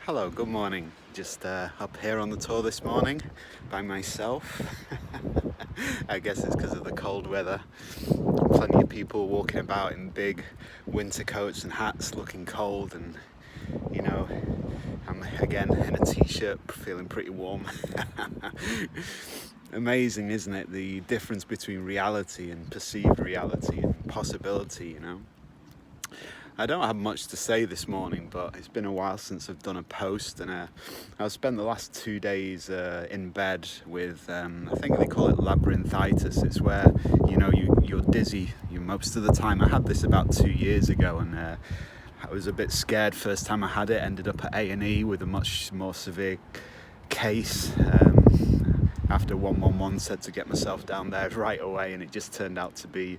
Hello, good morning. Just up here on the tour this morning by myself. I guess it's because of the cold weather. Plenty of people walking about in big winter coats and hats looking cold, and you know, I'm again in a t-shirt feeling pretty warm. Amazing, isn't it? The difference between reality and perceived reality and possibility. I don't have much to say this morning, but it's been a while since I've done a post, and I've spent the last 2 days in bed with, I think they call it labyrinthitis. It's where, you're dizzy most of the time. I had this about 2 years ago, and I was a bit scared first time I had it. Ended up at A&E with a much more severe case. After 111 said to get myself down there right away, and it just turned out to be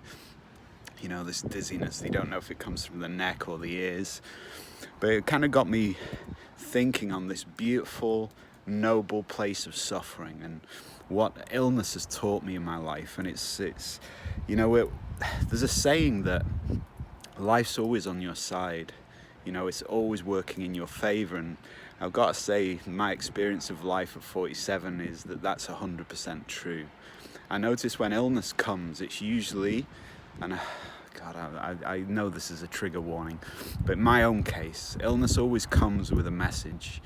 this dizziness. You don't know if it comes from the neck or the ears, but it kind of got me thinking on this beautiful, noble place of suffering and what illness has taught me in my life. And it's there's a saying that life's always on your side. It's always working in your favor, and I've got to say my experience of life at 47 is that that's 100% true. I notice when illness comes, it's usually, and God, I know this is a trigger warning, but in my own case, illness always comes with a message.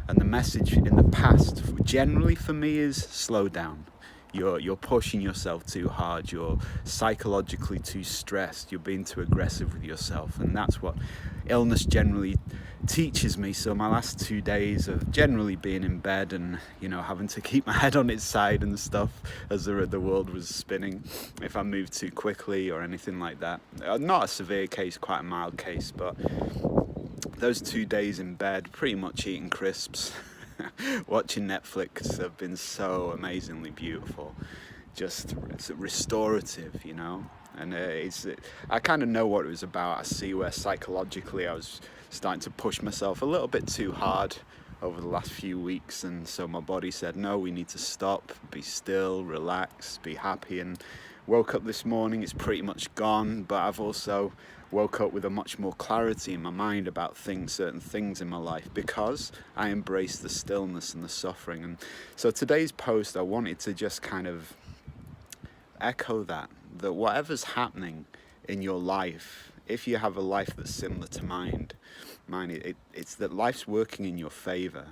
And the message in the past, generally for me, is slow down. You're pushing yourself too hard. You're psychologically too stressed. You're being too aggressive with yourself. And that's what illness generally teaches me. So my last 2 days of generally being in bed and, having to keep my head on its side and stuff as the world was spinning if I moved too quickly or anything like that. Not a severe case, quite a mild case, but those 2 days in bed, pretty much eating crisps, watching Netflix have been so amazingly beautiful. Just restorative, and I kind of know what it was about. I see where psychologically I was starting to push myself a little bit too hard over the last few weeks, and so my body said, no, we need to stop, be still, relax, be happy. And woke up this morning, it's pretty much gone, but I've also woke up with a much more clarity in my mind about certain things in my life, because I embrace the stillness and the suffering. And so today's post, I wanted to just kind of echo that whatever's happening in your life, if you have a life that's similar to mine, it's that life's working in your favor,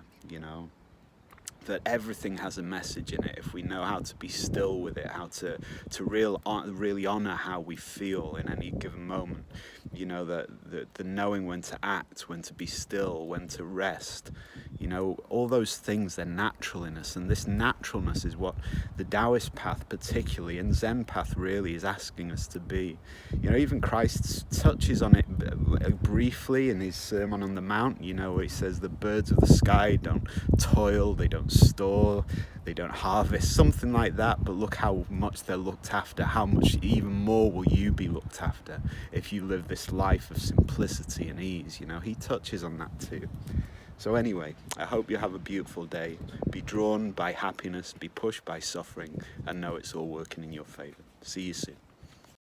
that everything has a message in it if we know how to be still with it, how to really honor how we feel in any given moment. The knowing when to act, when to be still, when to rest. All those things, they're natural in us, and this naturalness is what the Taoist path particularly, and Zen path really, is asking us to be. Even Christ touches on it briefly in his Sermon on the Mount, where he says the birds of the sky don't toil, they don't store, they don't harvest, something like that, but look how much they're looked after. How much even more will you be looked after if you live this life of simplicity and ease? He touches on that too. So anyway, I hope you have a beautiful day. Be drawn by happiness, be pushed by suffering, and know it's all working in your favor. See you soon.